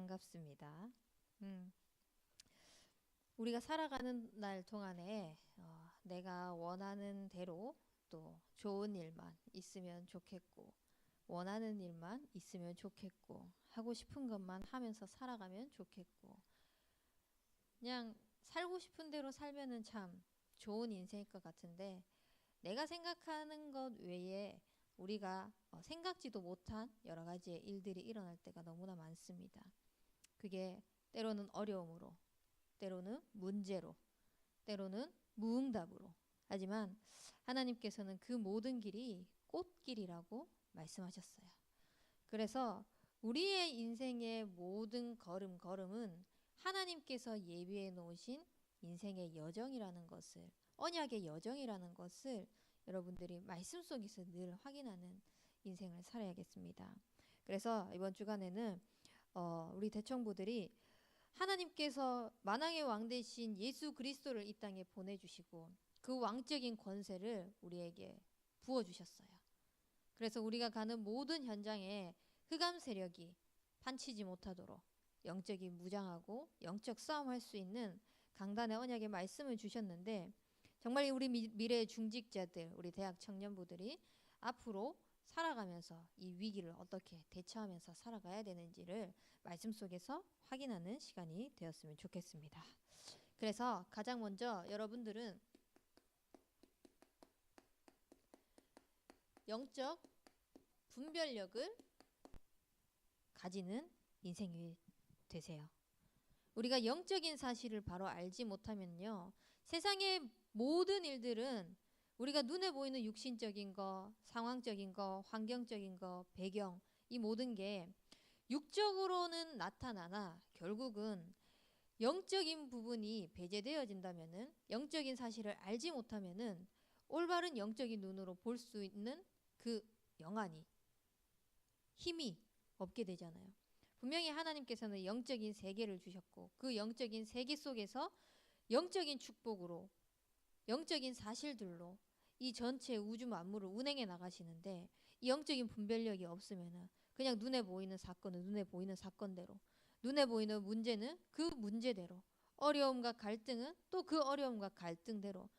반갑습니다. 우리가 살아가는 날 동안에 내가 원하는 대로 또 좋은 일만 있으면 좋겠고, 원하는 일만 있으면 좋겠고, 하고 싶은 것만 하면서 살아가면 좋겠고, 그냥 살고 싶은 대로 살면은 참 좋은 인생일 것 같은데, 내가 생각하는 것 외에 우리가 생각지도 못한 여러 가지의 일들이 일어날 때가 너무나 많습니다. 그게 때로는 어려움으로, 때로는 문제로, 때로는 무응답으로. 하지만 하나님께서는 그 모든 길이 꽃길이라고 말씀하셨어요. 그래서 우리의 인생의 모든 걸음걸음은 하나님께서 예비해 놓으신 인생의 여정이라는 것을, 언약의 여정이라는 것을 여러분들이 말씀 속에서 늘 확인하는 인생을 살아야겠습니다. 그래서 이번 주간에는 우리 대청부들이 하나님께서 만왕의 왕 되신 예수 그리스도를 이 땅에 보내주시고 그 왕적인 권세를 우리에게 부어주셨어요. 그래서 우리가 가는 모든 현장에 흑암 세력이 판치지 못하도록 영적인 무장하고 영적 싸움할 수 있는 강단의 언약의 말씀을 주셨는데, 정말 우리 미래의 중직자들, 우리 대학 청년부들이 앞으로 살아가면서 이 위기를 어떻게 대처하면서 살아가야 되는지를 말씀 속에서 확인하는 시간이 되었으면 좋겠습니다. 그래서 가장 먼저 여러분들은 영적 분별력을 가지는 인생이 되세요. 우리가 영적인 사실을 바로 알지 못하면요, 세상의 모든 일들은 우리가 눈에 보이는 육신적인 거, 상황적인 거, 환경적인 거, 배경, 이 모든 게 육적으로는 나타나나 결국은 영적인 부분이 배제되어진다면은, 영적인 사실을 알지 못하면은 올바른 영적인 눈으로 볼 수 있는 그 영안이, 힘이 없게 되잖아요. 분명히 하나님께서는 영적인 세계를 주셨고 그 영적인 세계 속에서 영적인 축복으로, 영적인 사실들로 이 전체 우주 만물을 운행해 나가시는데, 이 영적인 분별력이 없으면은 그냥 눈에 보이는 사건은 눈에 보이는 사건대로, 눈에 보이는 문제는 그 문제대로, 어려움과 갈등은 또 그 어려움과 갈등대로,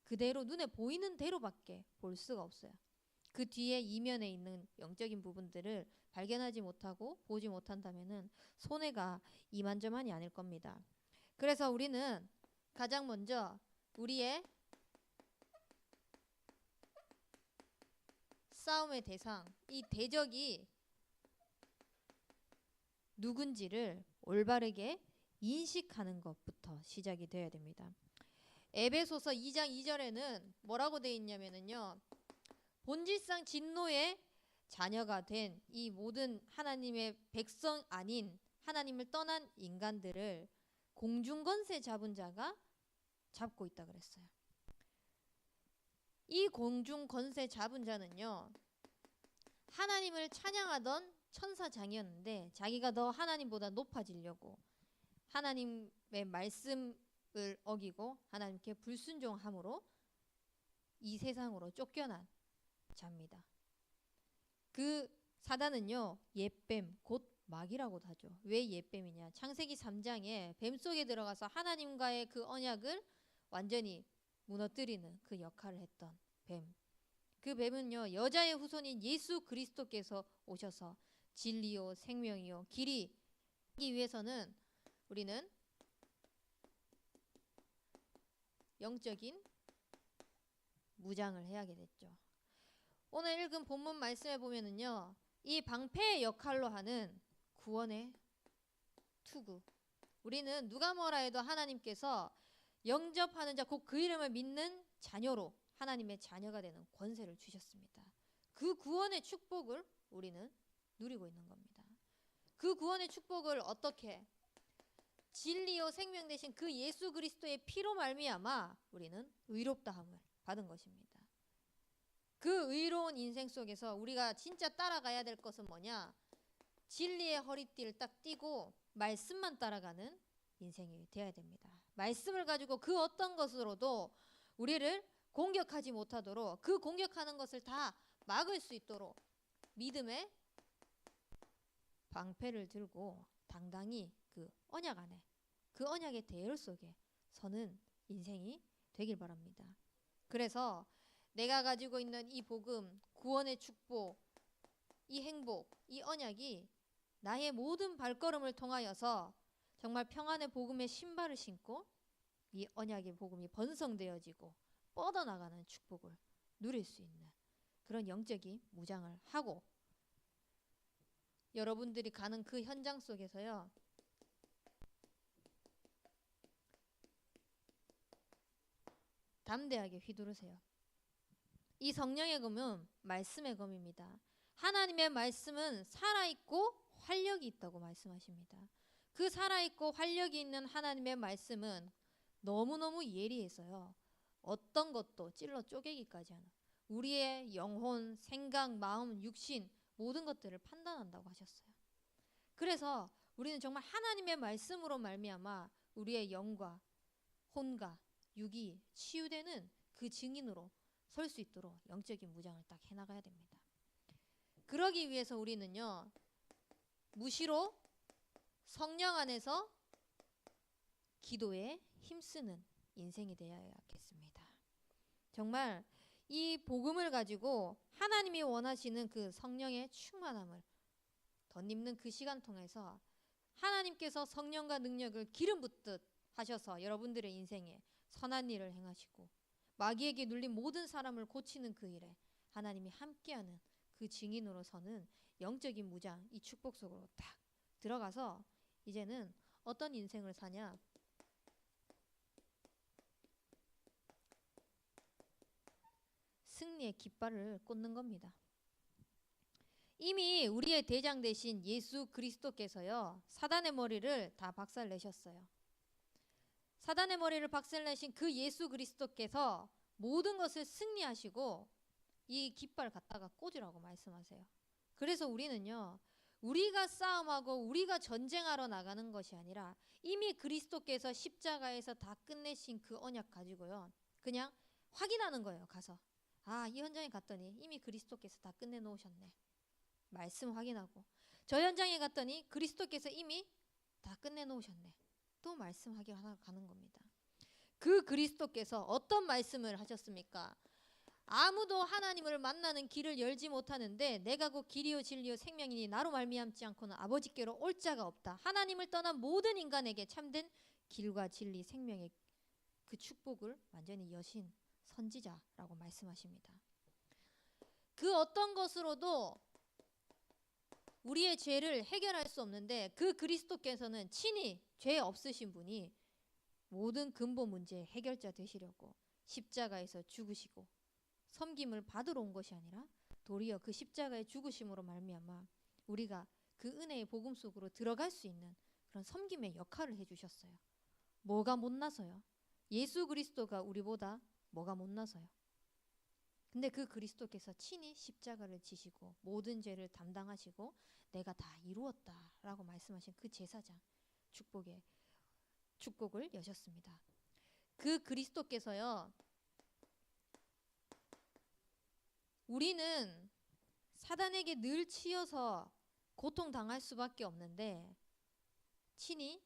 그대로 눈에 보이는 대로밖에 볼 수가 없어요. 그 뒤에 이면에 있는 영적인 부분들을 발견하지 못하고 보지 못한다면은 손해가 이만저만이 아닐 겁니다. 그래서 우리는 가장 먼저 우리의 싸움의 대상, 이 대적이 누군지를 올바르게 인식하는 것부터 시작이 되어야 됩니다. 에베소서 2장 2절에는 뭐라고 되어 있냐면요, 본질상 진노의 자녀가 된 이 모든 하나님의 백성 아닌 하나님을 떠난 인간들을 공중권세 잡은 자가 잡고 있다 그랬어요. 이 공중권세 잡은 자는요, 하나님을 찬양하던 천사장이었는데 자기가 더 하나님보다 높아지려고 하나님의 말씀을 어기고 하나님께 불순종함으로 이 세상으로 쫓겨난 자입니다. 그 사단은요, 옛뱀 곧 마귀라고도 하죠. 왜 옛뱀이냐? 창세기 3장에 뱀 속에 들어가서 하나님과의 그 언약을 완전히 무너뜨리는 그 역할을 했던 뱀. 그 뱀은요, 여자의 후손인 예수 그리스도께서 오셔서 진리요 생명이요 길이 하기 위해서는 우리는 영적인 무장을 해야 됐죠. 오늘 읽은 본문 말씀에 보면은요, 이 방패의 역할로 하는 구원의 투구, 우리는 누가 뭐라 해도 하나님께서 영접하는 자, 곧 그 이름을 믿는 자녀로 하나님의 자녀가 되는 권세를 주셨습니다. 그 구원의 축복을 우리는 누리고 있는 겁니다. 그 구원의 축복을 어떻게? 진리요 생명 되신 그 예수 그리스도의 피로 말미암아 우리는 의롭다함을 받은 것입니다. 그 의로운 인생 속에서 우리가 진짜 따라가야 될 것은 뭐냐? 진리의 허리띠를 딱 띠고 말씀만 따라가는 인생이 되어야 됩니다. 말씀을 가지고 그 어떤 것으로도 우리를 공격하지 못하도록, 그 공격하는 것을 다 막을 수 있도록 믿음의 방패를 들고 당당히 그 언약 안에, 그 언약의 대열 속에 서는 인생이 되길 바랍니다. 그래서 내가 가지고 있는 이 복음, 구원의 축복, 이 행복, 이 언약이 나의 모든 발걸음을 통하여서 정말 평안의 복음의 신발을 신고 이 언약의 복음이 번성되어지고 뻗어나가는 축복을 누릴 수 있는 그런 영적인 무장을 하고, 여러분들이 가는 그 현장 속에서요, 담대하게 휘두르세요. 이 성령의 검은 말씀의 검입니다. 하나님의 말씀은 살아있고 활력이 있다고 말씀하십니다. 그 살아있고 활력이 있는 하나님의 말씀은 너무너무 예리해서요, 어떤 것도 찔러 쪼개기까지 하는, 우리의 영혼, 생각, 마음, 육신 모든 것들을 판단한다고 하셨어요. 그래서 우리는 정말 하나님의 말씀으로 말미암아 우리의 영과 혼과 육이 치유되는 그 증인으로 설 수 있도록 영적인 무장을 딱 해나가야 됩니다. 그러기 위해서 우리는요, 무시로 성령 안에서 기도에 힘쓰는 인생이 되어야겠습니다. 정말 이 복음을 가지고 하나님이 원하시는 그 성령의 충만함을 덧입는 그 시간 통해서 하나님께서 성령과 능력을 기름 붓듯 하셔서 여러분들의 인생에 선한 일을 행하시고 마귀에게 눌린 모든 사람을 고치는 그 일에 하나님이 함께하는 그 증인으로 서는 영적인 무장, 이 축복 속으로 딱 들어가서 이제는 어떤 인생을 사냐, 승리의 깃발을 꽂는 겁니다. 이미 우리의 대장 되신 예수 그리스도께서요, 사단의 머리를 다 박살내셨어요. 사단의 머리를 박살내신 그 예수 그리스도께서 모든 것을 승리하시고 이 깃발 갖다가 꽂으라고 말씀하세요. 그래서 우리는요, 우리가 싸움하고 우리가 전쟁하러 나가는 것이 아니라 이미 그리스도께서 십자가에서 다 끝내신 그 언약 가지고요, 그냥 확인하는 거예요. 가서 이 현장에 갔더니 이미 그리스도께서 다 끝내놓으셨네, 말씀 확인하고, 저 현장에 갔더니 그리스도께서 이미 다 끝내놓으셨네, 또 말씀 확인하러 가는 겁니다. 그 그리스도께서 어떤 말씀을 하셨습니까? 아무도 하나님을 만나는 길을 열지 못하는데 내가 곧 길이요 진리요 생명이니 나로 말미암지 않고는 아버지께로 올 자가 없다. 하나님을 떠난 모든 인간에게 참된 길과 진리 생명의 그 축복을 완전히 여신 선지자라고 말씀하십니다. 그 어떤 것으로도 우리의 죄를 해결할 수 없는데 그 그리스도께서는 친히 죄 없으신 분이 모든 근본 문제의 해결자 되시려고 십자가에서 죽으시고 섬김을 받으러 온 것이 아니라 도리어 그 십자가의 죽으심으로 말미암아 우리가 그 은혜의 복음 속으로 들어갈 수 있는 그런 섬김의 역할을 해주셨어요. 뭐가 못나서요? 예수 그리스도가 우리보다 뭐가 못나서요? 근데 그 그리스도께서 친히 십자가를 지시고 모든 죄를 담당하시고 내가 다 이루었다라고 말씀하신 그 제사장 축복을 여셨습니다. 그 그리스도께서요, 우리는 사단에게 늘 치여서 고통당할 수밖에 없는데 친히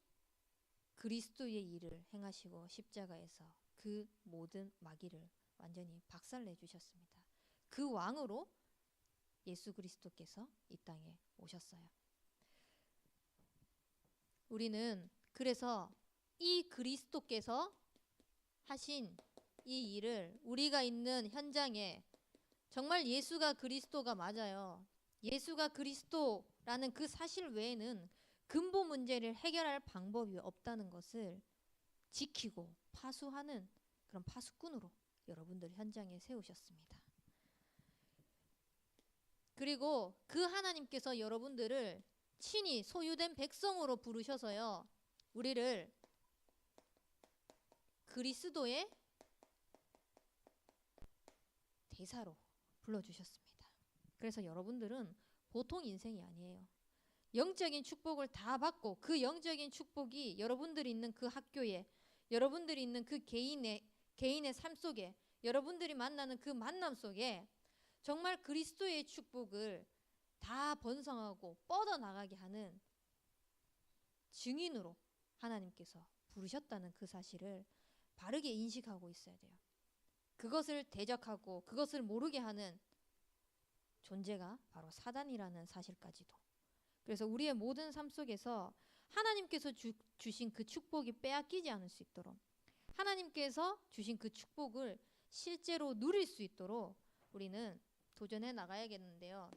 그리스도의 일을 행하시고 십자가에서 그 모든 마귀를 완전히 박살내 주셨습니다. 그 왕으로 예수 그리스도께서 이 땅에 오셨어요. 우리는 그래서 이 그리스도께서 하신 이 일을 우리가 있는 현장에 정말 예수가 그리스도가 맞아요. 예수가 그리스도라는 그 사실 외에는 근본 문제를 해결할 방법이 없다는 것을 지키고 파수하는 그런 파수꾼으로 여러분들 현장에 세우셨습니다. 그리고 그 하나님께서 여러분들을 친히 소유된 백성으로 부르셔서요, 우리를 그리스도의 대사로 불러주셨습니다. 그래서 여러분들은 보통 인생이 아니에요. 영적인 축복을 다 받고 그 영적인 축복이 여러분들이 있는 그 학교에, 여러분들이 있는 그 개인의 삶 속에, 여러분들이 만나는 그 만남 속에 정말 그리스도의 축복을 다 번성하고 뻗어나가게 하는 증인으로 하나님께서 부르셨다는 그 사실을 바르게 인식하고 있어야 돼요. 그것을 대적하고 그것을 모르게 하는 존재가 바로 사단이라는 사실까지도. 그래서 우리의 모든 삶 속에서 하나님께서 주신 그 축복이 빼앗기지 않을 수 있도록, 하나님께서 주신 그 축복을 실제로 누릴 수 있도록 우리는 도전해 나가야겠는데요.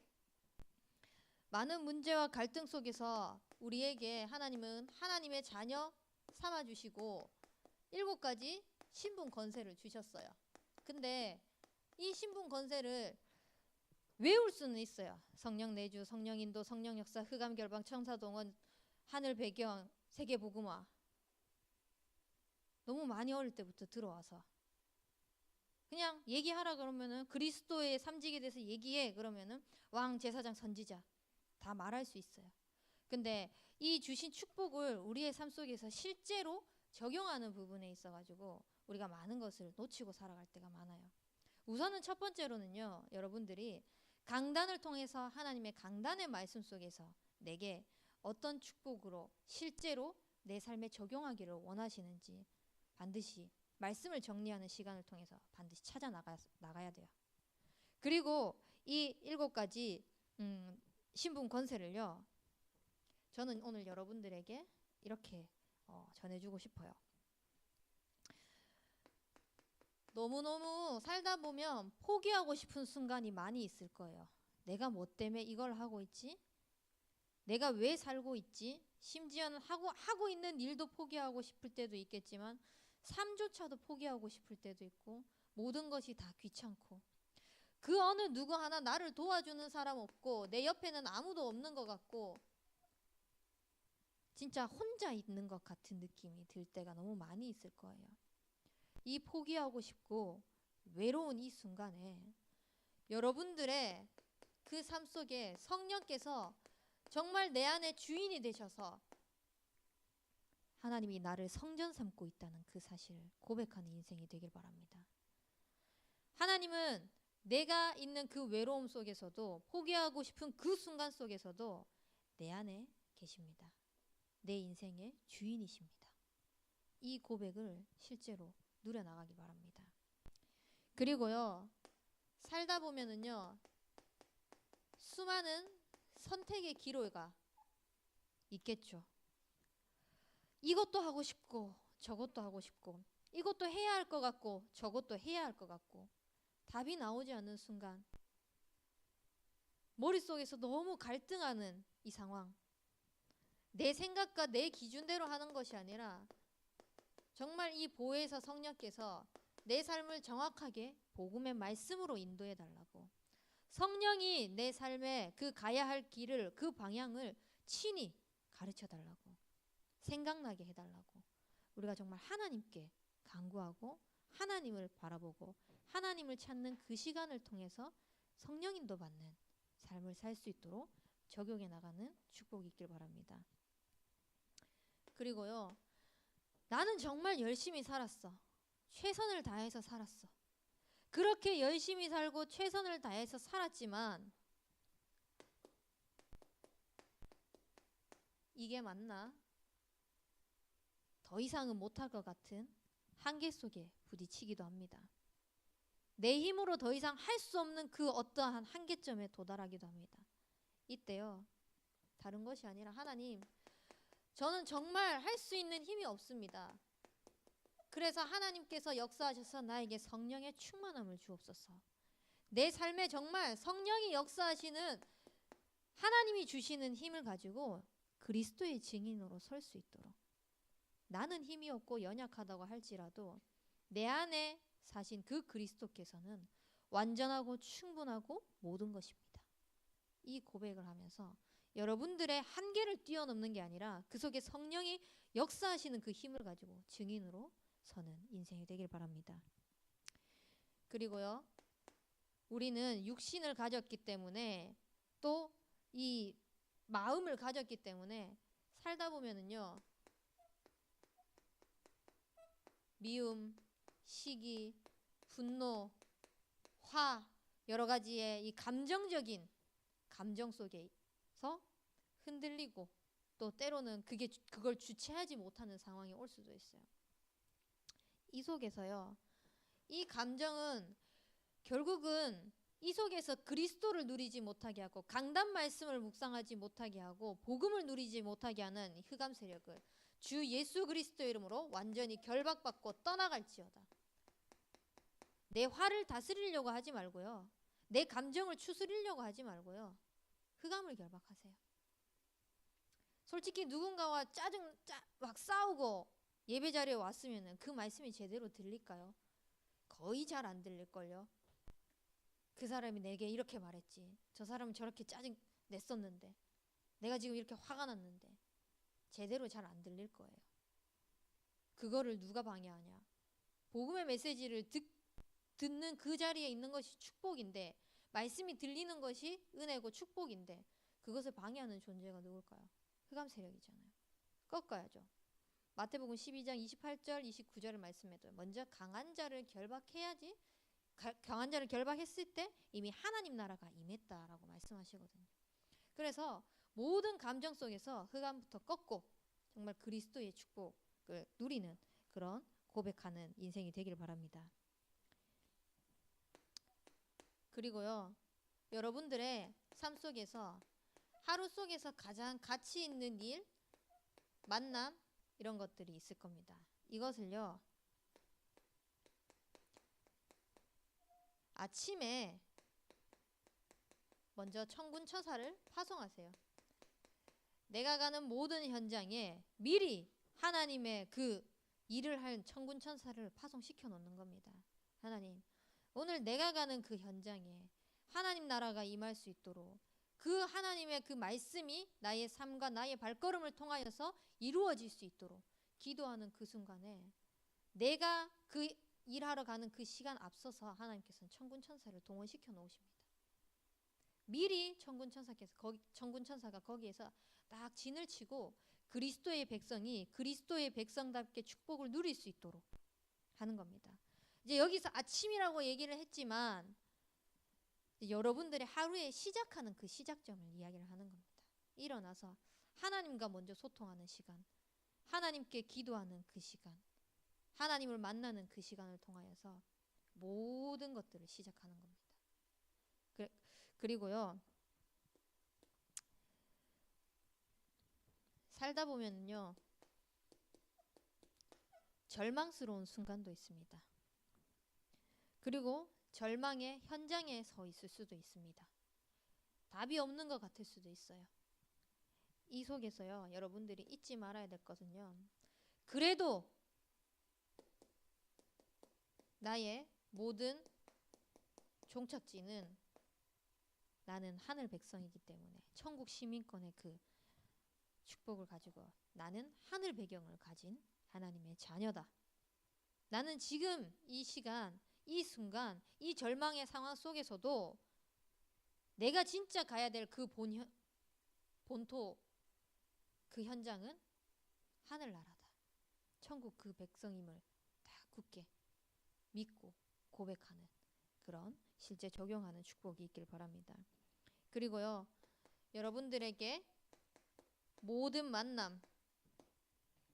많은 문제와 갈등 속에서 우리에게 하나님은 하나님의 자녀 삼아주시고 7가지 신분 권세를 주셨어요. 근데 이 신분 권세를 외울 수는 있어요. 성령 내주, 성령 인도, 성령 역사, 흑암 결방, 천사 동원, 하늘 배경, 세계 복음화. 너무 많이 어릴 때부터 들어와서 그냥 얘기하라 그러면은 그리스도의 삼직에 대해서 얘기해 그러면은 왕, 제사장, 선지자 다 말할 수 있어요. 근데 이 주신 축복을 우리의 삶 속에서 실제로 적용하는 부분에 있어가지고 우리가 많은 것을 놓치고 살아갈 때가 많아요. 우선은 첫 번째로는요, 여러분들이 강단을 통해서 하나님의 강단의 말씀 속에서 내게 어떤 축복으로 실제로 내 삶에 적용하기를 원하시는지 반드시 말씀을 정리하는 시간을 통해서 반드시 찾아 나가야 돼요. 그리고 이 7가지 신분 권세를요, 저는 오늘 여러분들에게 이렇게 전해주고 싶어요. 너무너무 살다 보면 포기하고 싶은 순간이 많이 있을 거예요. 내가 뭐 때문에 이걸 하고 있지? 내가 왜 살고 있지? 심지어는 하고 있는 일도 포기하고 싶을 때도 있겠지만 삶조차도 포기하고 싶을 때도 있고, 모든 것이 다 귀찮고 그 어느 누구 하나 나를 도와주는 사람 없고 내 옆에는 아무도 없는 것 같고 진짜 혼자 있는 것 같은 느낌이 들 때가 너무 많이 있을 거예요. 이 포기하고 싶고 외로운 이 순간에 여러분들의 그 삶 속에 성령께서 정말 내 안에 주인이 되셔서 하나님이 나를 성전 삼고 있다는 그 사실을 고백하는 인생이 되길 바랍니다. 하나님은 내가 있는 그 외로움 속에서도, 포기하고 싶은 그 순간 속에서도 내 안에 계십니다. 내 인생의 주인이십니다. 이 고백을 실제로 누려나가기 바랍니다. 그리고요, 살다 보면은요, 수많은 선택의 기로가 있겠죠. 이것도 하고 싶고 저것도 하고 싶고 이것도 해야 할 것 같고 저것도 해야 할 것 같고 답이 나오지 않는 순간 머릿속에서 너무 갈등하는 이 상황, 내 생각과 내 기준대로 하는 것이 아니라 정말 이 보혜사 성령께서 내 삶을 정확하게 복음의 말씀으로 인도해 달라고, 성령이 내 삶에 그 가야 할 길을, 그 방향을 친히 가르쳐 달라고, 생각나게 해달라고 우리가 정말 하나님께 간구하고 하나님을 바라보고 하나님을 찾는 그 시간을 통해서 성령 인도 받는 삶을 살 수 있도록 적용해 나가는 축복이 있길 바랍니다. 그리고요, 나는 정말 열심히 살았어. 최선을 다해서 살았어. 그렇게 열심히 살고 최선을 다해서 살았지만 이게 맞나? 더 이상은 못할 것 같은 한계 속에 부딪히기도 합니다. 내 힘으로 더 이상 할 수 없는 그 어떠한 한계점에 도달하기도 합니다. 이때요, 다른 것이 아니라 하나님, 저는 정말 할 수 있는 힘이 없습니다. 그래서 하나님께서 역사하셔서 나에게 성령의 충만함을 주옵소서. 내 삶에 정말 성령이 역사하시는, 하나님이 주시는 힘을 가지고 그리스도의 증인으로 설 수 있도록, 나는 힘이 없고 연약하다고 할지라도 내 안에 사신 그 그리스도께서는 완전하고 충분하고 모든 것입니다. 이 고백을 하면서 여러분들의 한계를 뛰어넘는 게 아니라 그 속에 성령이 역사하시는 그 힘을 가지고 증인으로 서는 인생이 되길 바랍니다. 그리고요, 우리는 육신을 가졌기 때문에 또 이 마음을 가졌기 때문에 살다 보면은요, 미움, 시기, 분노, 화, 여러 가지의 이 감정적인 감정 속에서 흔들리고 또 때로는 그걸 주체하지 못하는 상황이 올 수도 있어요. 이 속에서요, 이 감정은 결국은 이 속에서 그리스도를 누리지 못하게 하고 강단 말씀을 묵상하지 못하게 하고 복음을 누리지 못하게 하는 흑암 세력을 주 예수 그리스도 이름으로 완전히 결박받고 떠나갈지어다. 내 화를 다스리려고 하지 말고요. 내 감정을 추스리려고 하지 말고요. 흑암을 결박하세요. 솔직히 누군가와 막 싸우고 예배 자리에 왔으면 그 말씀이 제대로 들릴까요? 거의 잘 안 들릴걸요. 그 사람이 내게 이렇게 말했지. 저 사람은 저렇게 짜증 냈었는데. 내가 지금 이렇게 화가 났는데. 제대로 잘 안 들릴 거예요. 그거를 누가 방해하냐. 복음의 메시지를 듣는 그 자리에 있는 것이 축복인데, 말씀이 들리는 것이 은혜고 축복인데, 그것을 방해하는 존재가 누굴까요? 흑암 세력이잖아요. 꺾어야죠. 마태복음 12장 28절 29절을 말씀해도 먼저 강한 자를 결박해야지, 강한 자를 결박했을 때 이미 하나님 나라가 임했다라고 말씀하시거든요. 그래서 모든 감정 속에서 흑암부터 꺾고 정말 그리스도의 축복을 누리는 그런 고백하는 인생이 되길 바랍니다. 그리고요, 여러분들의 삶 속에서 하루 속에서 가장 가치 있는 일, 만남 이런 것들이 있을 겁니다. 이것을요, 아침에 먼저 천군천사를 파송하세요. 내가 가는 모든 현장에 미리 하나님의 그 일을 할 천군천사를 파송시켜 놓는 겁니다. 하나님, 오늘 내가 가는 그 현장에 하나님 나라가 임할 수 있도록 그 하나님의 그 말씀이 나의 삶과 나의 발걸음을 통하여서 이루어질 수 있도록 기도하는 그 순간에 내가 그 일하러 가는 그 시간 앞서서 하나님께서는 천군천사를 동원시켜 놓으십니다. 미리 천군천사가 거기에서 딱 진을 치고 그리스도의 백성이 그리스도의 백성답게 축복을 누릴 수 있도록 하는 겁니다. 이제 여기서 아침이라고 얘기를 했지만 여러분들의 하루에 시작하는 그 시작점을 이야기를 하는 겁니다. 일어나서 하나님과 먼저 소통하는 시간, 하나님께 기도하는 그 시간, 하나님을 만나는 그 시간을 통하여서 모든 것들을 시작하는 겁니다. 그리고요, 살다 보면요, 절망스러운 순간도 있습니다. 그리고 절망의 현장에 서 있을 수도 있습니다. 답이 없는 것 같을 수도 있어요. 이 속에서요, 여러분들이 잊지 말아야 될 것은요, 그래도 나의 모든 종착지는 나는 하늘 백성이기 때문에 천국 시민권의 그 축복을 가지고 나는 하늘 배경을 가진 하나님의 자녀다. 나는 지금 이 시간, 이 순간, 이 절망의 상황 속에서도 내가 진짜 가야 될 그 본토, 그 현장은 하늘나라다. 천국 그 백성임을 다 굳게 믿고 고백하는 그런 실제 적용하는 축복이 있길 바랍니다. 그리고요, 여러분들에게 모든 만남,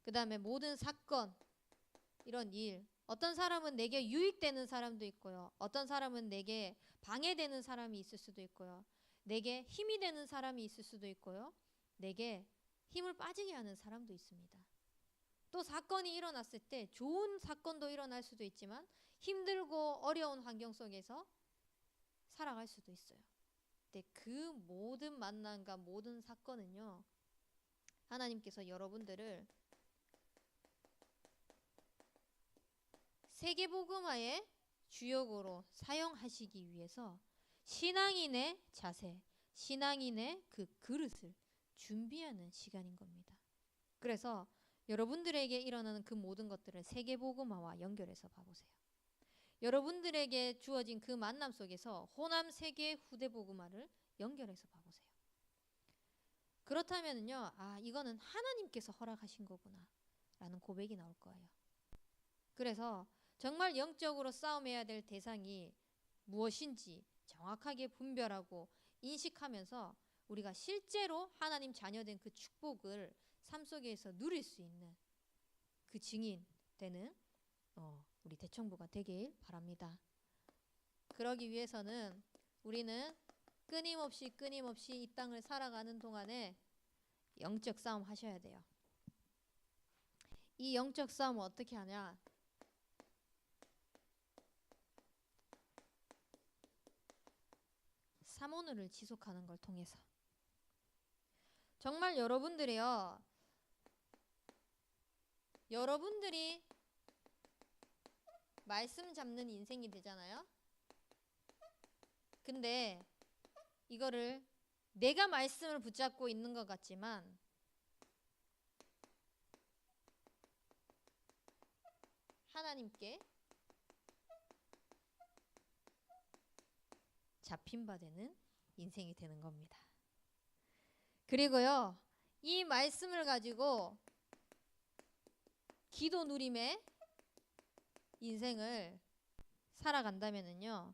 그 다음에 모든 사건, 이런 일, 어떤 사람은 내게 유익되는 사람도 있고요, 어떤 사람은 내게 방해되는 사람이 있을 수도 있고요, 내게 힘이 되는 사람이 있을 수도 있고요, 내게 힘을 빠지게 하는 사람도 있습니다. 또 사건이 일어났을 때 좋은 사건도 일어날 수도 있지만 힘들고 어려운 환경 속에서 살아갈 수도 있어요. 근데 그 모든 만남과 모든 사건은요, 하나님께서 여러분들을 세계복음화의 주역으로 사용하시기 위해서 신앙인의 자세, 신앙인의 그 그릇을 준비하는 시간인 겁니다. 그래서 여러분들에게 일어나는 그 모든 것들을 세계복음화와 연결해서 봐보세요. 여러분들에게 주어진 그 만남 속에서 호남 세계 후대복음화를 연결해서 봐보세요. 그렇다면요, 아, 이거는 하나님께서 허락하신 거구나 라는 고백이 나올 거예요. 그래서 정말 영적으로 싸움해야 될 대상이 무엇인지 정확하게 분별하고 인식하면서 우리가 실제로 하나님 자녀된 그 축복을 삶 속에서 누릴 수 있는 그 증인 되는 우리 대청부가 되길 바랍니다. 그러기 위해서는 우리는 끊임없이 이 땅을 살아가는 동안에 영적 싸움 하셔야 돼요. 이 영적 싸움을 어떻게 하냐? 사모늘을 지속하는 걸 통해서. 정말 여러분들이요, 여러분들이 말씀 잡는 인생이 되잖아요. 근데 이거를 내가 말씀을 붙잡고 있는 것 같지만 하나님께 잡힌 바 되는 인생이 되는 겁니다. 그리고요, 이 말씀을 가지고 기도 누림의 인생을 살아간다면은요,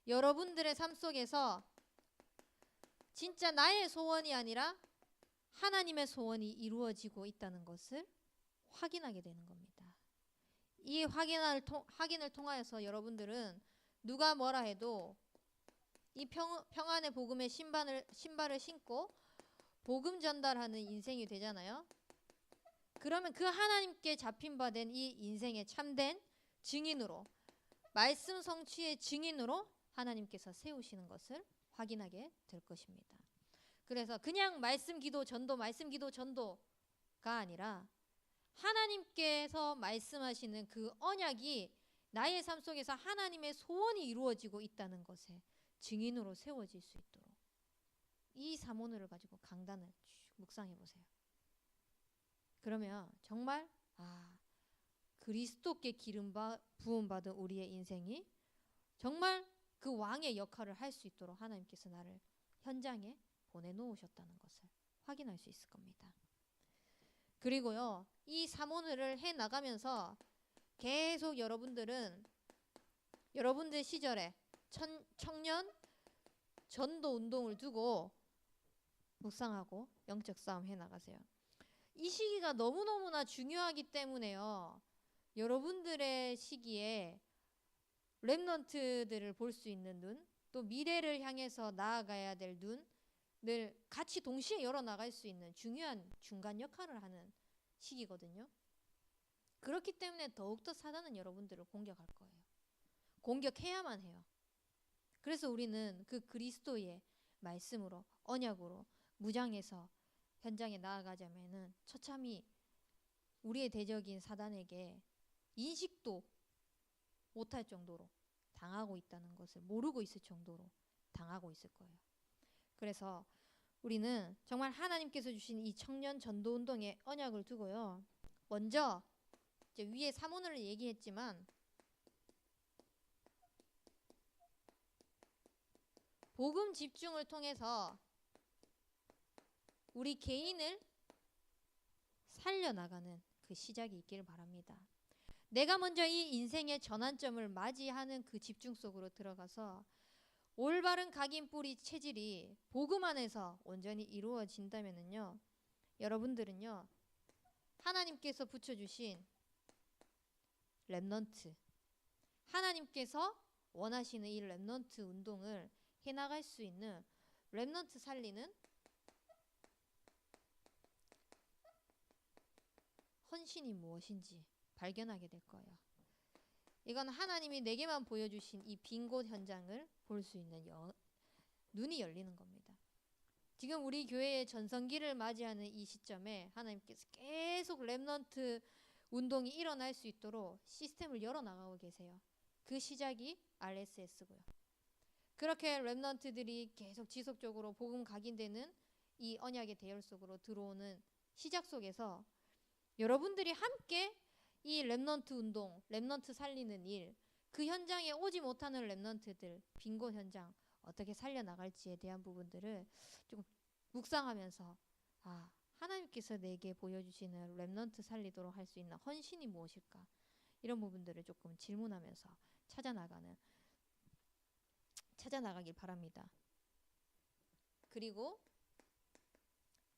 여러분들의 삶 속에서 진짜 나의 소원이 아니라 하나님의 소원이 이루어지고 있다는 것을 확인하게 되는 겁니다. 이 확인을 통하여서 여러분들은 누가 뭐라 해도 이 평안의 복음의 신발을 신고 복음 전달하는 인생이 되잖아요. 그러면 그 하나님께 잡힌 바 된 이 인생의 참된 증인으로, 말씀 성취의 증인으로 하나님께서 세우시는 것을 확인하게 될 것입니다. 그래서 그냥 말씀 기도 전도가 아니라 하나님께서 말씀하시는 그 언약이 나의 삶 속에서 하나님의 소원이 이루어지고 있다는 것에 증인으로 세워질 수 있도록 이 사모늘을 가지고 강단을 쭉 묵상해 보세요. 그러면 정말 그리스도께 기름 부음 받은 우리의 인생이 정말 그 왕의 역할을 할 수 있도록 하나님께서 나를 현장에 보내놓으셨다는 것을 확인할 수 있을 겁니다. 그리고요, 이 사모늘을 해 나가면서 계속 여러분들은 여러분들 시절에 청년 전도 운동을 두고 묵상하고 영적 싸움 해 나가세요. 이 시기가 너무너무나 중요하기 때문에요, 여러분들의 시기에 렘넌트들을 볼 수 있는 눈, 또 미래를 향해서 나아가야 될 눈을 같이 동시에 열어나갈 수 있는 중요한 중간 역할을 하는 시기거든요. 그렇기 때문에 더욱더 사단은 여러분들을 공격할 거예요. 공격해야만 해요. 그래서 우리는 그 그리스도의 말씀으로, 언약으로 무장해서 현장에 나아가자면은 처참히 우리의 대적인 사단에게 인식도 못할 정도로 당하고 있다는 것을 모르고 있을 정도로 당하고 있을 거예요. 그래서 우리는 정말 하나님께서 주신 이 청년 전도 운동의 언약을 두고요, 먼저 이제 위에 사모늘을 얘기했지만 복음 집중을 통해서 우리 개인을 살려나가는 그 시작이 있기를 바랍니다. 내가 먼저 이 인생의 전환점을 맞이하는 그 집중 속으로 들어가서 올바른 각인 뿌리 체질이 복음 안에서 온전히 이루어진다면은요, 여러분들은요, 하나님께서 붙여주신 렘넌트, 하나님께서 원하시는 이 렘넌트 운동을 해나갈 수 있는 렘넌트 살리는 헌신이 무엇인지 발견하게 될 거예요. 이건 하나님이 내게만 보여주신 이 빈 곳 현장을 볼 수 있는 눈이 열리는 겁니다. 지금 우리 교회의 전성기를 맞이하는 이 시점에 하나님께서 계속 렘넌트 운동이 일어날 수 있도록 시스템을 열어나가고 계세요. 그 시작이 RSS고요. 그렇게 렘넌트들이 계속 지속적으로 복음 각인되는 이 언약의 대열 속으로 들어오는 시작 속에서 여러분들이 함께 이 렘넌트 운동, 렘넌트 살리는 일, 그 현장에 오지 못하는 렘넌트들, 빈곳 현장 어떻게 살려나갈지에 대한 부분들을 좀 묵상하면서 하나님께서 내게 보여주시는 렘넌트 살리도록 할 수 있는 헌신이 무엇일까? 이런 부분들을 조금 질문하면서 찾아나가길 바랍니다. 그리고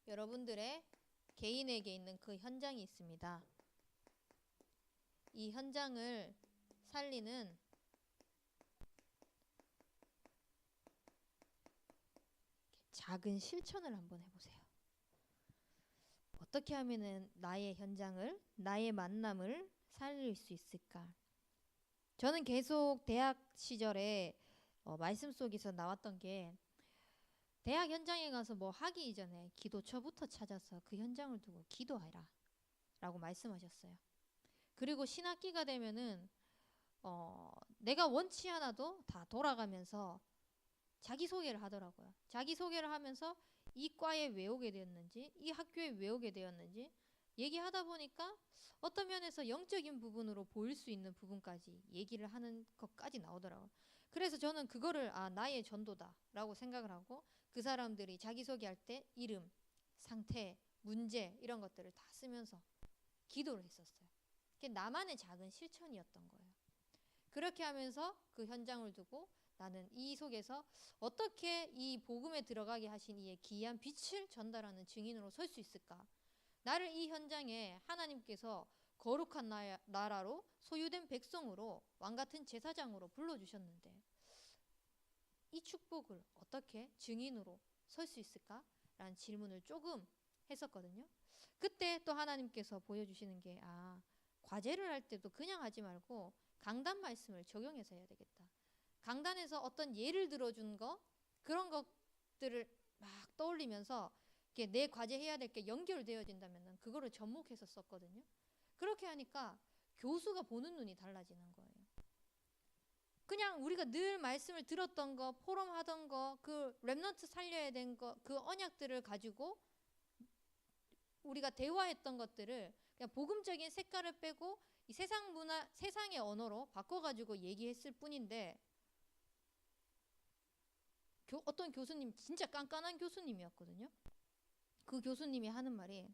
여러분들의 개인에게 있는 그 현장이 있습니다. 이 현장을 살리는 작은 실천을 한번 해보세요. 어떻게 하면은 나의 현장을, 나의 만남을 살릴 수 있을까? 저는 계속 대학 시절에 말씀 속에서 나왔던 게 대학 현장에 가서 뭐 하기 이전에 기도처부터 찾아서 그 현장을 두고 기도해라 라고 말씀하셨어요. 그리고 신학기가 되면은 내가 원치 않아도 다 돌아가면서 자기소개를 하더라고요. 자기소개를 하면서 이 과에 왜 오게 되었는지, 이 학교에 왜 오게 되었는지 얘기하다 보니까 어떤 면에서 영적인 부분으로 보일 수 있는 부분까지 얘기를 하는 것까지 나오더라고요. 그래서 저는 그거를 나의 전도다라고 생각을 하고 그 사람들이 자기소개할 때 이름, 상태, 문제 이런 것들을 다 쓰면서 기도를 했었어요. 그게 나만의 작은 실천이었던 거예요. 그렇게 하면서 그 현장을 두고 나는 이 속에서 어떻게 이 복음에 들어가게 하신 이의 기이한 빛을 전달하는 증인으로 설 수 있을까? 나를 이 현장에 하나님께서 거룩한 나라로 소유된 백성으로 왕같은 제사장으로 불러주셨는데 이 축복을 어떻게 증인으로 설 수 있을까? 라는 질문을 조금 했었거든요. 그때 또 하나님께서 보여주시는 게 과제를 할 때도 그냥 하지 말고 강단 말씀을 적용해서 해야 되겠다. 강단에서 어떤 예를 들어준 거 그런 것들을 막 떠올리면서 내 과제 해야 될 게 연결되어진다면 그거를 접목해서 썼거든요. 그렇게 하니까 교수가 보는 눈이 달라지는 거예요. 그냥 우리가 늘 말씀을 들었던 거, 포럼 하던 거, 그 렘넌트 살려야 된 거, 그 언약들을 가지고 우리가 대화했던 것들을 그냥 복음적인 색깔을 빼고 이 세상 문화, 세상의 언어로 바꿔가지고 얘기했을 뿐인데 어떤 교수님, 진짜 깐깐한 교수님이었거든요. 그 교수님이 하는 말이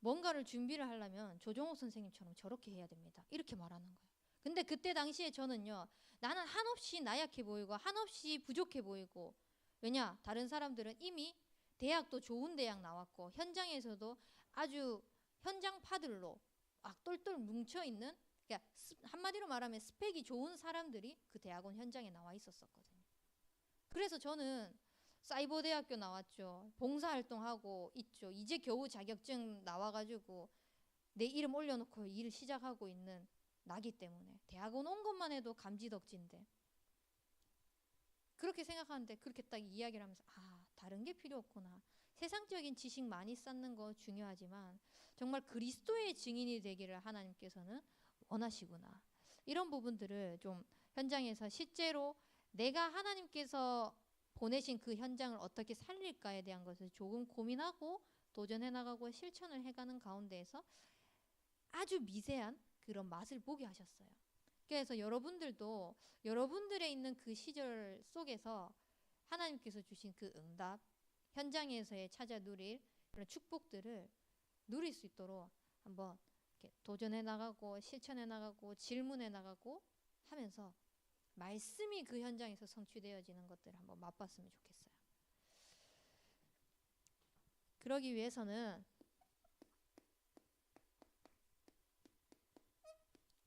뭔가를 준비를 하려면 조정옥 선생님처럼 저렇게 해야 됩니다. 이렇게 말하는 거예요. 근데 그때 당시에 저는요. 나는 한없이 나약해 보이고 한없이 부족해 보이고 왜냐? 다른 사람들은 이미 대학도 좋은 대학 나왔고 현장에서도 아주 현장파들로 막 똘똘 뭉쳐있는 그러니까 한마디로 말하면 스펙이 좋은 사람들이 그 대학원 현장에 나와 있었거든요. 그래서 저는 사이버대학교 나왔죠. 봉사활동하고 있죠. 이제 겨우 자격증 나와가지고 내 이름 올려놓고 일을 시작하고 있는 나기 때문에 대학원 온 것만 해도 감지덕지인데 그렇게 생각하는데 그렇게 딱 이야기를 하면서 다른 게 필요 없구나. 세상적인 지식 많이 쌓는 거 중요하지만 정말 그리스도의 증인이 되기를 하나님께서는 원하시구나. 이런 부분들을 좀 현장에서 실제로 내가 하나님께서 보내신 그 현장을 어떻게 살릴까에 대한 것을 조금 고민하고 도전해 나가고 실천을 해가는 가운데에서 아주 미세한 그런 맛을 보게 하셨어요. 그래서 여러분들도 여러분들의 있는 그 시절 속에서 하나님께서 주신 그 응답, 현장에서의 찾아 누릴 그런 축복들을 누릴 수 있도록 한번 이렇게 도전해 나가고 실천해 나가고 질문해 나가고 하면서 말씀이 그 현장에서 성취되어지는 것들을 한번 맛봤으면 좋겠어요. 그러기 위해서는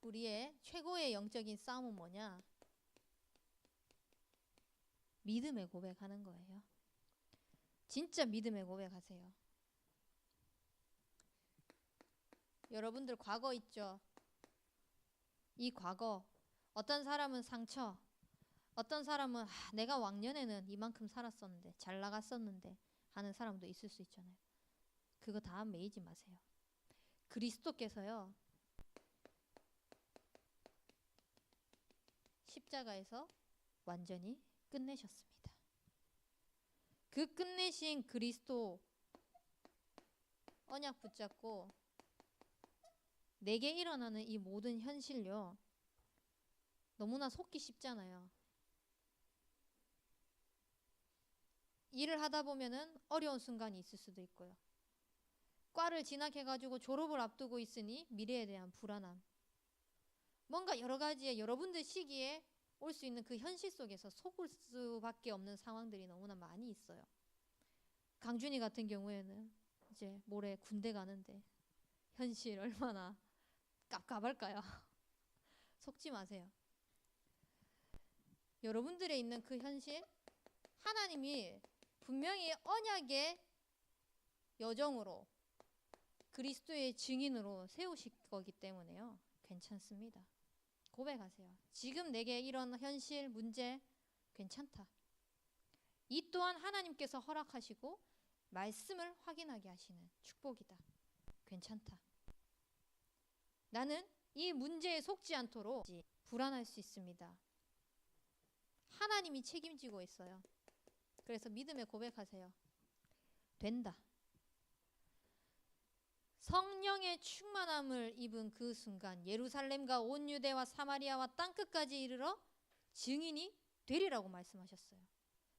우리의 최고의 영적인 싸움은 뭐냐? 믿음의 고백하는 거예요. 진짜 믿음의 고백하세요. 여러분들 과거 있죠? 이 과거 어떤 사람은 상처, 어떤 사람은 내가 왕년에는 이만큼 살았었는데 잘 나갔었는데 하는 사람도 있을 수 있잖아요. 그거 다 매이지 마세요. 그리스도께서요. 십자가에서 완전히 끝내셨습니다. 그 끝내신 그리스도 언약 붙잡고 내게 일어나는 이 모든 현실요. 너무나 속기 쉽잖아요. 일을 하다 보면은 어려운 순간이 있을 수도 있고요. 과를 진학해가지고 졸업을 앞두고 있으니 미래에 대한 불안함. 뭔가 여러 가지의 여러분들 시기에 올 수 있는 그 현실 속에서 속을 수밖에 없는 상황들이 너무나 많이 있어요. 강준이 같은 경우에는 이제 모레 군대 가는데 현실 얼마나 깝깝할까요? 속지 마세요. 여러분들의 있는 그 현실, 하나님이 분명히 언약의 여정으로 그리스도의 증인으로 세우실 거기 때문에요. 괜찮습니다. 고백하세요. 지금 내게 이런 현실, 문제 괜찮다. 이 또한 하나님께서 허락하시고 말씀을 확인하게 하시는 축복이다. 괜찮다. 나는 이 문제에 속지 않도록 불안할 수 있습니다. 하나님이 책임지고 있어요. 그래서 믿음의 고백하세요. 된다. 성령의 충만함을 입은 그 순간 예루살렘과 온 유대와 사마리아와 땅끝까지 이르러 증인이 되리라고 말씀하셨어요.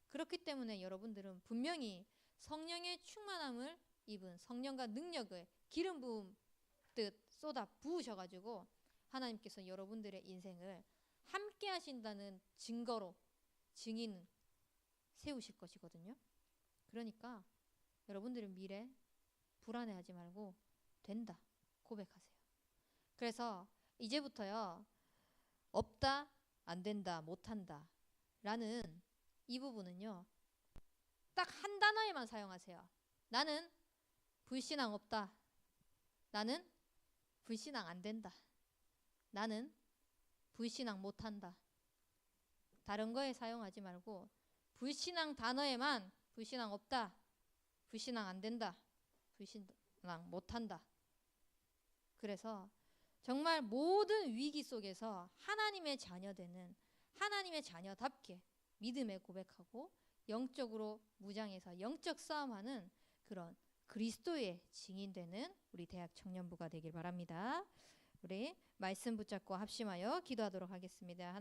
그렇기 때문에 여러분들은 분명히 성령의 충만함을 입은 성령과 능력을 기름 부음 뜻 쏟아 부으셔가지고 하나님께서 여러분들의 인생을 함께 하신다는 증거로 증인 세우실 것이거든요. 그러니까 여러분들의 미래 불안해하지 말고 된다 고백하세요. 그래서 이제부터요, 없다, 안 된다, 못한다 라는 이 부분은요, 딱 한 단어에만 사용하세요. 나는 불신앙 없다. 나는 불신앙 안 된다. 나는 불신앙 못한다. 다른 거에 사용하지 말고 불신앙 단어에만 불신앙 없다, 불신앙 안 된다, 불신앙 못한다. 그래서 정말 모든 위기 속에서 하나님의 자녀되는, 하나님의 자녀답게 믿음의 고백하고 영적으로 무장해서 영적 싸움하는 그런 그리스도의 증인되는 우리 대학 청년부가 되길 바랍니다. 우리 말씀 붙잡고 합심하여 기도하도록 하겠습니다.